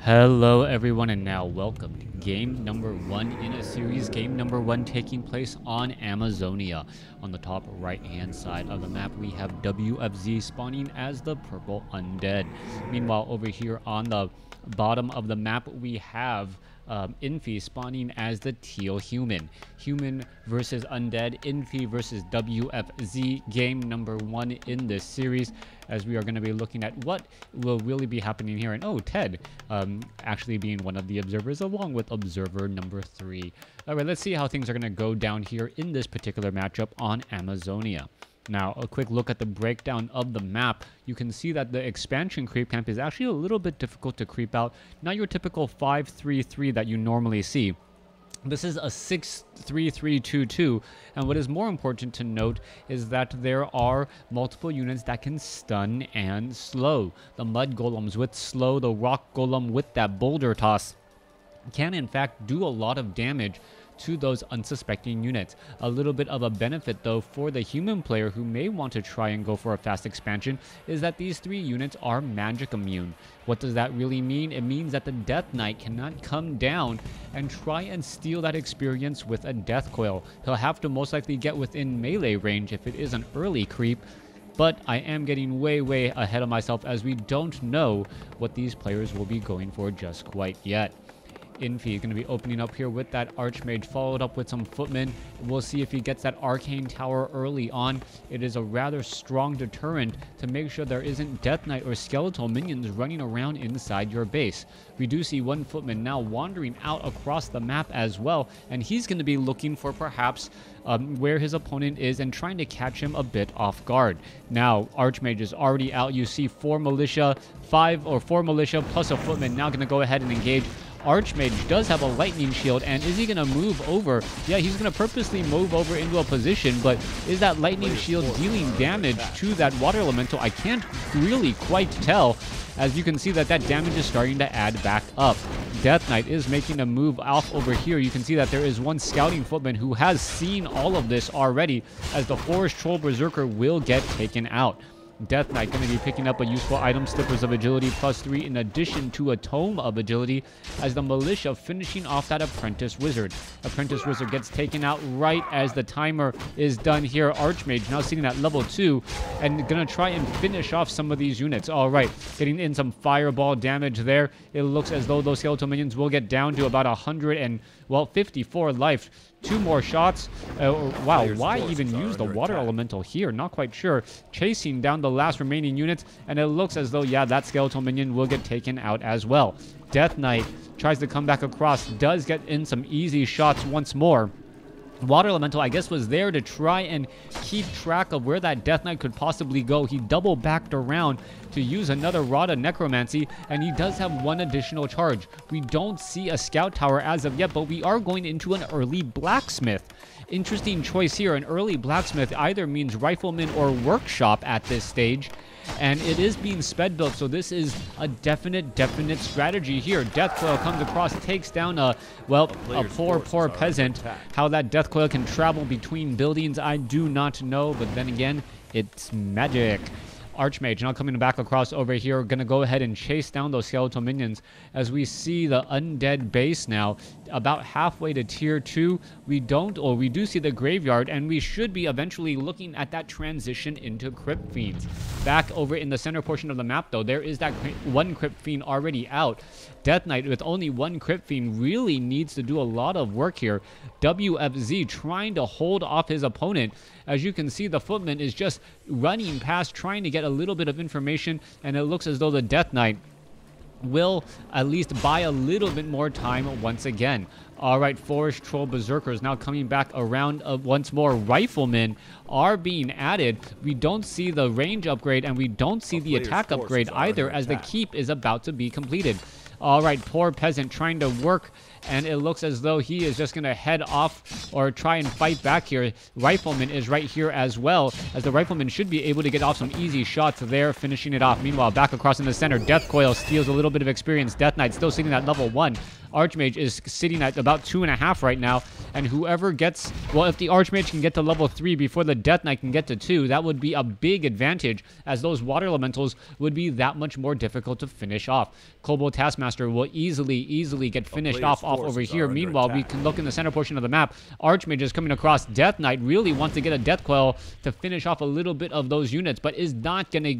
Hello everyone, and now welcome to game number 1 in a series. Game number 1 taking place on Amazonia. On the top right hand side of the map we have WFZ spawning as the purple undead. Meanwhile over here on the bottom of the map we have Infi spawning as the teal human. Human versus undead, Infi versus WFZ, game number 1 in this series, as we are going to be looking at what will really be happening here. And Ted actually being one of the observers along with observer number 3. Alright, let's see how things are going to go down here in this particular matchup on Amazonia. Now, a quick look at the breakdown of the map. You can see that the expansion creep camp is actually a little bit difficult to creep out. Not your typical 5-3-3 that you normally see. This is a 6-3-3-2-2, and what is more important to note is that there are multiple units that can stun and slow. The mud golems with slow, the rock golem with that boulder toss can in fact do a lot of damage to those unsuspecting units. A little bit of a benefit though for the human player who may want to try and go for a fast expansion is that these 3 units are magic immune. What does that really mean? It means that the Death Knight cannot come down and try and steal that experience with a Death Coil. He'll have to most likely get within melee range if it is an early creep. But I am getting way ahead of myself as we don't know what these players will be going for just quite yet. Infi is going to be opening up here with that Archmage, followed up with some footmen. We'll see if he gets that Arcane Tower early on. It is a rather strong deterrent to make sure there isn't Death Knight or Skeletal minions running around inside your base. We do see one footman now wandering out across the map as well, and he's going to be looking for perhaps where his opponent is and trying to catch him a bit off guard. Now, Archmage is already out. You see 4 militia plus a footman now going to go ahead and engage. Archmage does have a lightning shield, and is he going to move over? Yeah, he's going to purposely move over into a position, but is that lightning shield dealing damage to that water elemental? I can't really quite tell, as you can see that damage is starting to add back up. Death Knight is making a move off over here. You can see that there is one scouting footman who has seen all of this already, as the Forest Troll Berserker will get taken out. Death Knight going to be picking up a useful item, Slippers of Agility +3, in addition to a Tome of Agility, as the Militia finishing off that Apprentice Wizard. Apprentice Wizard gets taken out right as the timer is done here. Archmage now sitting at level 2 and going to try and finish off some of these units. Alright, getting in some fireball damage there. It looks as though those skeletal minions will get down to about 54 life. 2 more shots. Wow, why even use the water elemental here? Not quite sure. Chasing down the last remaining units, and it looks as though, yeah, that skeletal minion will get taken out as well. Death Knight tries to come back across, does get in some easy shots once more. Water Elemental, I guess, was there to try and keep track of where that Death Knight could possibly go. He double backed around to use another Rod of Necromancy, and he does have 1 additional charge. We don't see a Scout Tower as of yet, but we are going into an early Blacksmith. Interesting choice here. An early Blacksmith either means Rifleman or Workshop at this stage, and it is being sped built, so this is a definite strategy here. Death Coil comes across, takes down a poor peasant. How that Death Coil can travel between buildings, I do not know, but then again, it's magic. Archmage now coming back across over here, gonna go ahead and chase down those skeletal minions as we see the undead base now about halfway to tier 2. We do see the graveyard, and we should be eventually looking at that transition into Crypt Fiends. Back over in the center portion of the map though, there is that 1 Crypt Fiend already out. Death Knight with only 1 Crypt Fiend really needs to do a lot of work here. WFZ trying to hold off his opponent. As you can see, the footman is just running past, trying to get a little bit of information, and it looks as though the Death Knight will at least buy a little bit more time once again. Alright, Forest Troll Berserkers now coming back around once more. Riflemen are being added. We don't see the range upgrade, and we don't see the attack upgrade either, as the keep is about to be completed. Alright, poor peasant trying to work, and it looks as though he is just going to head off or try and fight back here. Rifleman is right here as well, as the Rifleman should be able to get off some easy shots there, finishing it off. Meanwhile, back across in the center, Death Coil steals a little bit of experience. Death Knight still sitting at level 1. Archmage is sitting at about 2.5 right now, and whoever gets, well, if the Archmage can get to level 3 before the Death Knight can get to 2, that would be a big advantage, as those water elementals would be that much more difficult to finish off. Kobold Taskmaster will easily get finished off over here. Meanwhile, we can look in the center portion of the map. Archmage is coming across. Death Knight really wants to get a Death Coil to finish off a little bit of those units, but is not gonna,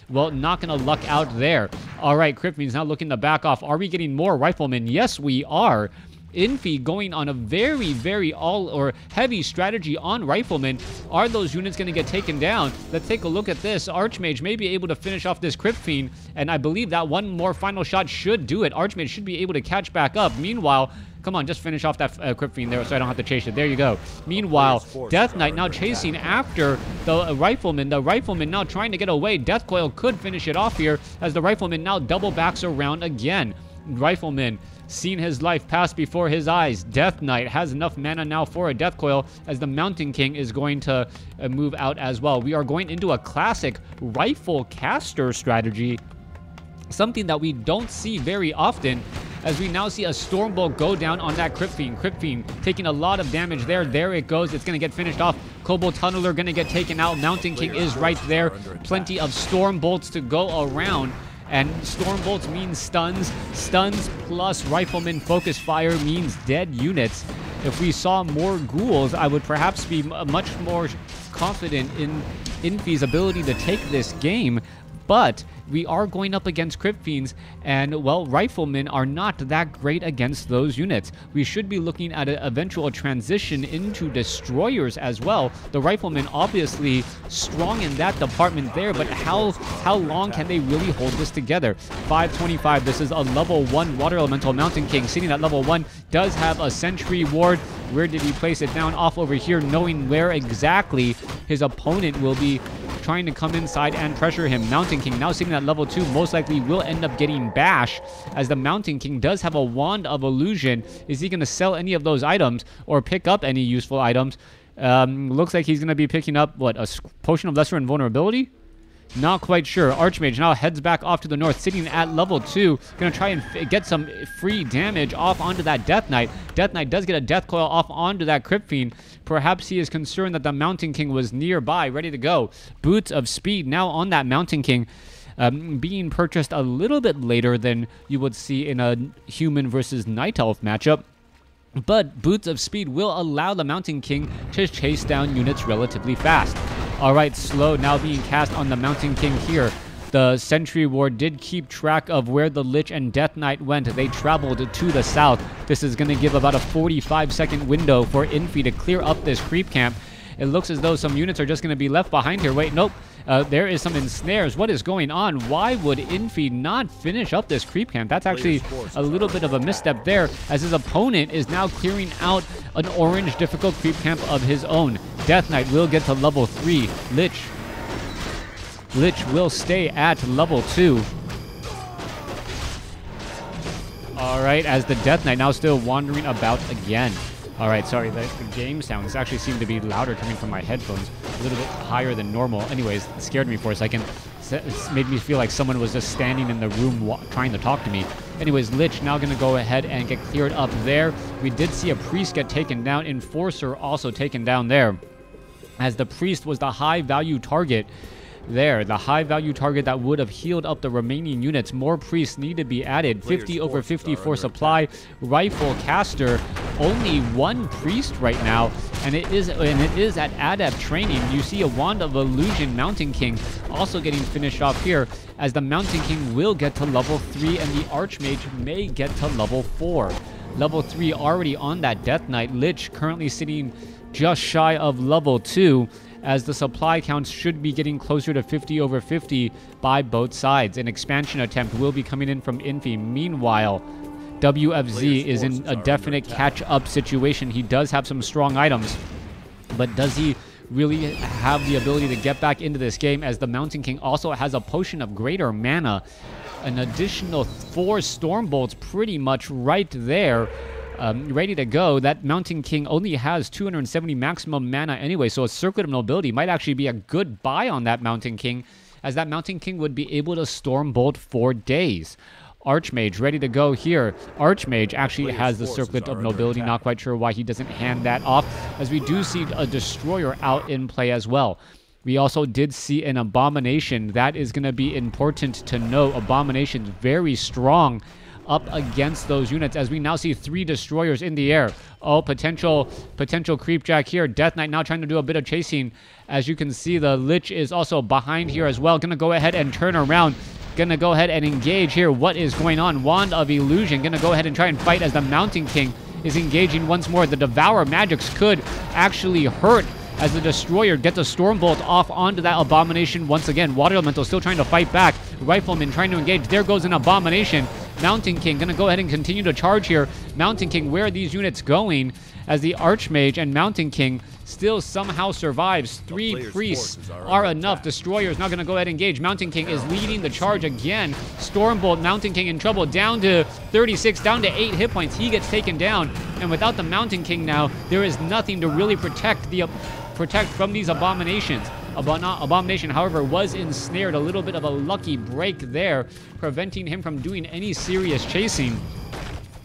well, not gonna luck out there. All right, Cryptfiend's now looking to back off. Are we getting more Riflemen? Yes, we are. Infi going on a very all or heavy strategy on Riflemen. Are those units going to get taken down? Let's take a look at this. Archmage may be able to finish off this Crypt Fiend, and I believe that one more final shot should do it. Archmage should be able to catch back up. Meanwhile, come on, just finish off that Crypt Fiend there so I don't have to chase it. There you go. Meanwhile, Death Knight now chasing after the Rifleman. The Rifleman now trying to get away. Death Coil could finish it off here as the Rifleman now double backs around again. Rifleman seen his life pass before his eyes. Death Knight has enough mana now for a Death Coil, as the Mountain King is going to move out as well. We are going into a classic rifle caster strategy, something that we don't see very often, as we now see a Stormbolt go down on that Crypt Fiend. Crypt Fiend taking a lot of damage there. There it goes. It's going to get finished off. Kobold Tunneler going to get taken out. Mountain King is right there. Plenty of Stormbolts to go around. And Stormbolts means stuns. Stuns plus Rifleman Focus Fire means dead units. If we saw more ghouls, I would perhaps be much more confident in Infi's ability to take this game. But we are going up against Crypt Fiends, and, well, Riflemen are not that great against those units. We should be looking at an eventual transition into Destroyers as well. The Riflemen obviously strong in that department there, but how long can they really hold this together? 525, this is a level 1 Water Elemental. Mountain King sitting at level 1, does have a Sentry Ward. Where did he place it down? Off over here, knowing where exactly his opponent will be trying to come inside and pressure him. Mountain King now sitting at level 2, most likely will end up getting Bash, as the Mountain King does have a Wand of Illusion. Is he going to sell any of those items or pick up any useful items? Looks like he's going to be picking up, what, a Potion of Lesser Invulnerability? Not quite sure. Archmage now heads back off to the north, sitting at level 2. Going to try and get some free damage off onto that Death Knight. Death Knight does get a Death Coil off onto that Crypt Fiend. Perhaps he is concerned that the Mountain King was nearby, ready to go. Boots of Speed now on that Mountain King. Being purchased a little bit later than you would see in a human versus Night Elf matchup. But Boots of Speed will allow the Mountain King to chase down units relatively fast. Alright, Slow now being cast on the Mountain King here. The Sentry Ward did keep track of where the Lich and Death Knight went. They traveled to the south. This is going to give about a 45-second window for Infi to clear up this creep camp. It looks as though some units are just going to be left behind here. Wait, nope. There is some ensnares. What is going on? Why would Infi not finish up this creep camp? That's actually a little bit of a misstep there, as his opponent is now clearing out an orange difficult creep camp of his own. Death Knight will get to level 3. Lich will stay at level 2. Alright, as the Death Knight now still wandering about again. Alright, sorry, the game sounds actually seem to be louder coming from my headphones. A little bit higher than normal. Anyways, it scared me for a second. It made me feel like someone was just standing in the room trying to talk to me. Anyways, Lich now going to go ahead and get cleared up there. We did see a Priest get taken down. Enforcer also taken down there, as the Priest was the high-value target there. The high-value target that would have healed up the remaining units. More Priests need to be added. 50 over 50 for supply. Rifle Caster, only one Priest right now, and it is at Adept training. You see a Wand of Illusion Mountain King also getting finished off here, as the Mountain King will get to level 3 and the Archmage may get to level 4. Level 3 already on that Death Knight. Lich currently sitting just shy of level 2, as the supply counts should be getting closer to 50 over 50 by both sides. An expansion attempt will be coming in from Infi. Meanwhile, WFZ is in a definite catch-up situation. He does have some strong items, but does he really have the ability to get back into this game, as the Mountain King also has a Potion of Greater Mana, an additional 4 Stormbolts pretty much right there, ready to go. That Mountain King only has 270 maximum mana anyway, so a Circuit of Nobility might actually be a good buy on that Mountain King, as that Mountain King would be able to Stormbolt for days. Archmage ready to go here. Archmage actually has the Circlet of Nobility. Not quite sure why he doesn't hand that off, as we do see a Destroyer out in play as well. We also did see an Abomination. That is going to be important to note. Abomination's very strong up against those units, as we now see 3 Destroyers in the air. Oh, potential Creepjack here. Death Knight now trying to do a bit of chasing. As you can see, the Lich is also behind here as well. Gonna go ahead and turn around. Gonna go ahead and engage here. What is going on? Wand of Illusion. Gonna go ahead and try and fight as the Mountain King is engaging once more. The Devour Magics could actually hurt as the Destroyer gets a Stormbolt off onto that Abomination once again. Water Elemental still trying to fight back. Rifleman trying to engage. There goes an Abomination. Mountain King gonna go ahead and continue to charge here. Mountain King, where are these units going? As the Archmage and Mountain King still somehow survives. 3 priests are enough. Destroyer is not gonna go ahead and engage. Mountain King is leading the charge again. Stormbolt, Mountain King in trouble. Down to 36, down to 8 hit points. He gets taken down. And without the Mountain King now, there is nothing to really protect from these Abominations. Abomination, however, was ensnared. A little bit of a lucky break there, preventing him from doing any serious chasing,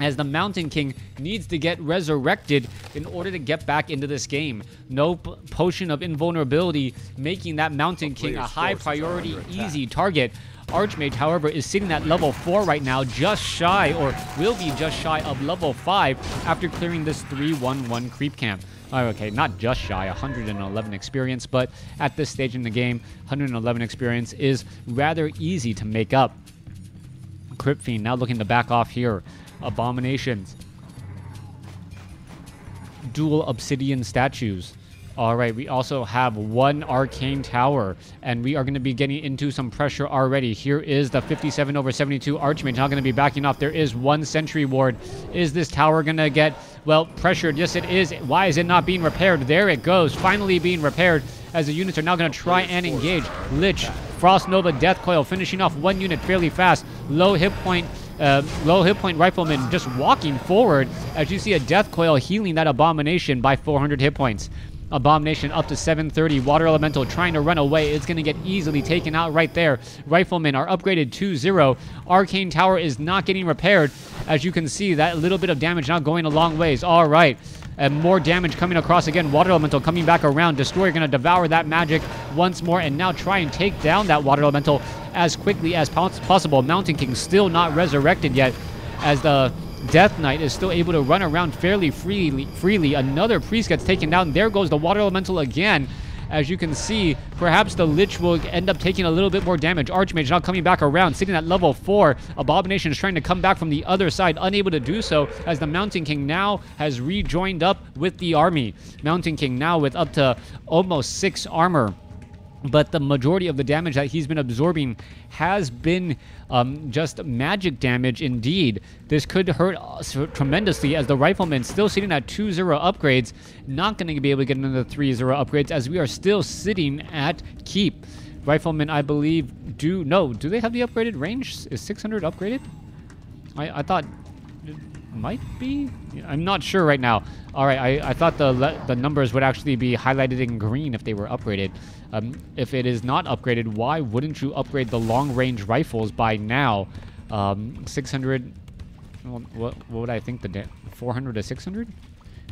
as the Mountain King needs to get resurrected in order to get back into this game. No potion of invulnerability, making that Mountain King a high priority, easy target. Archmage, however, is sitting at level 4 right now, just shy, or will be just shy of level 5 after clearing this 3-1-1 creep camp. Okay, not just shy, 111 experience, but at this stage in the game, 111 experience is rather easy to make up. Crypt Fiend now looking to back off here. Abominations. Dual Obsidian Statues. Alright, we also have 1 Arcane Tower, and we are going to be getting into some pressure already. Here is the 57/72 Archmage, not going to be backing off. There is 1 Sentry Ward. Is this tower going to get, well, pressured? Yes, it is. Why is it not being repaired? There it goes, finally being repaired, as the units are now going to try and engage. Lich, Frost Nova, Death Coil, finishing off 1 unit fairly fast. Low hit point Rifleman just walking forward, as you see a Death Coil healing that Abomination by 400 hit points. Abomination up to 730. Water Elemental trying to run away. It's going to get easily taken out right there. Riflemen are upgraded 2-0. Arcane Tower is not getting repaired. As you can see, that little bit of damage now going a long ways. All right. And more damage coming across again. Water Elemental coming back around. Destroyer going to devour that magic once more and now try and take down that Water Elemental as quickly as possible. Mountain King still not resurrected yet, as the Death Knight is still able to run around fairly freely. Another priest gets taken down. There goes the Water Elemental again. As you can see, perhaps the Lich will end up taking a little bit more damage. Archmage now coming back around, sitting at level 4. Abomination is trying to come back from the other side, unable to do so, as the Mountain King now has rejoined up with the army. Mountain King now with up to almost 6 armor. But the majority of the damage that he's been absorbing has been just magic damage indeed. This could hurt tremendously, as the Rifleman still sitting at 2-0 upgrades. Not going to be able to get into the 3-0 upgrades, as we are still sitting at keep. Riflemen, I believe, do they have the upgraded range? Is 600 upgraded? I thought it might be. I'm not sure right now. All right, I thought the numbers would actually be highlighted in green if they were upgraded. If it is not upgraded, why wouldn't you upgrade the long-range rifles by now? 600. What would I think? 400 to 600?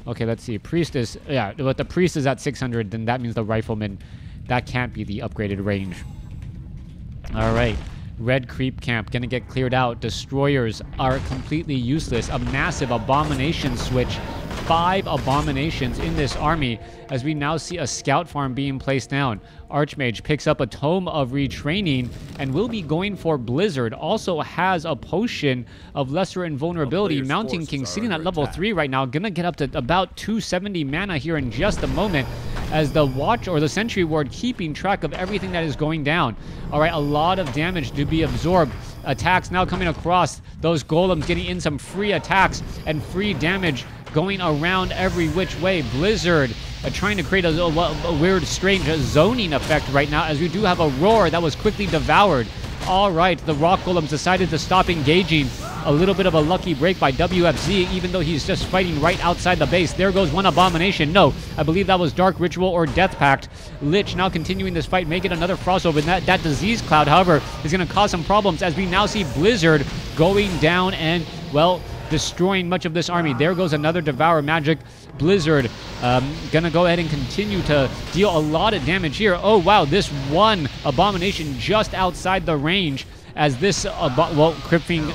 Okay, let's see. Priest is, yeah, but the Priest is at 600, then that means the Rifleman, that can't be the upgraded range. All right. Red Creep Camp gonna get cleared out. Destroyers are completely useless. A massive Abomination switch. 5 Abominations in this army, as we now see a Scout Farm being placed down. Archmage picks up a Tome of Retraining and will be going for Blizzard. Also has a Potion of Lesser Invulnerability. Mountain King sitting at level 3 right now. Gonna get up to about 270 mana here in just a moment, as the Watch or the Sentry Ward keeping track of everything that is going down. All right, a lot of damage to be absorbed. Attacks now coming across. Those Golems getting in some free attacks and free damage going around every which way. Blizzard trying to create a weird, strange zoning effect right now, as we do have a Roar that was quickly devoured. All right, the Rock Golems decided to stop engaging. A little bit of a lucky break by WFZ, even though he's just fighting right outside the base. There goes one Abomination. No, I believe that was Dark Ritual or Death Pact. Lich now continuing this fight, making another crossover. And that Disease Cloud, however, is going to cause some problems as we now see Blizzard going down and, well, destroying much of this army. There goes another Devour Magic. Blizzard gonna go ahead and continue to deal a lot of damage here. Oh, wow, this one Abomination just outside the range as this, Crypt Fiend,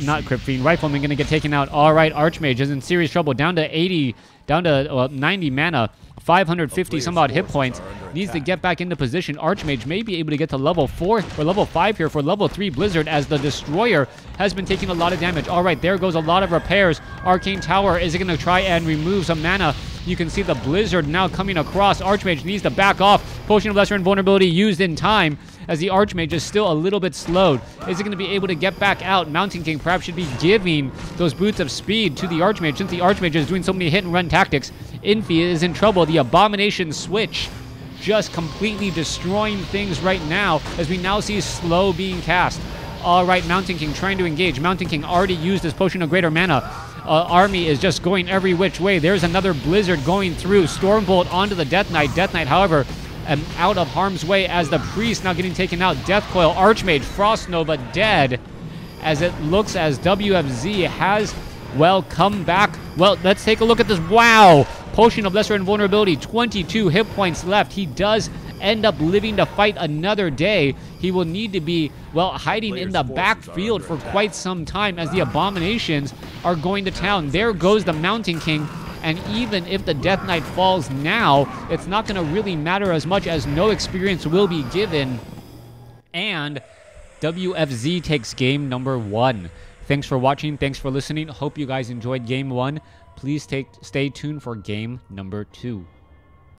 not Crypt Fiend, Rifleman gonna get taken out. All right, Archmage is in serious trouble, down to 80, down to 90 mana, 550 some odd hit points. Needs to get back into position. Archmage may be able to get to level 4 or level 5 here for level 3 Blizzard as the Destroyer has been taking a lot of damage. All right, there goes a lot of repairs. Arcane Tower is going to try and remove some mana. You can see the Blizzard now coming across. Archmage needs to back off. Potion of Lesser Invulnerability used in time as the Archmage is still a little bit slowed. Is it going to be able to get back out? Mountain King perhaps should be giving those boots of speed to the Archmage since the Archmage is doing so many hit and run tactics. Infi is in trouble. The Abomination switch just completely destroying things right now as we now see slow being cast. All right, Mountain King trying to engage. Mountain King already used his Potion of Greater Mana. Army is just going every which way. There's another Blizzard going through. Stormbolt onto the Death Knight. Death Knight, however, out of harm's way as the Priest now getting taken out. Death Coil, Archmage, Frost Nova dead as it looks as WFZ has, well, come back. Well, let's take a look at this. Wow! Potion of Lesser Invulnerability, 22 hit points left. He does end up living to fight another day. He will need to be, well, hiding in the backfield for quite some time as the Abominations are going to town. There goes the Mountain King. And even if the Death Knight falls now, it's not going to really matter as much as no experience will be given. And WFZ takes game number 1. Thanks for watching. Thanks for listening. Hope you guys enjoyed game 1. Please stay tuned for game number 2.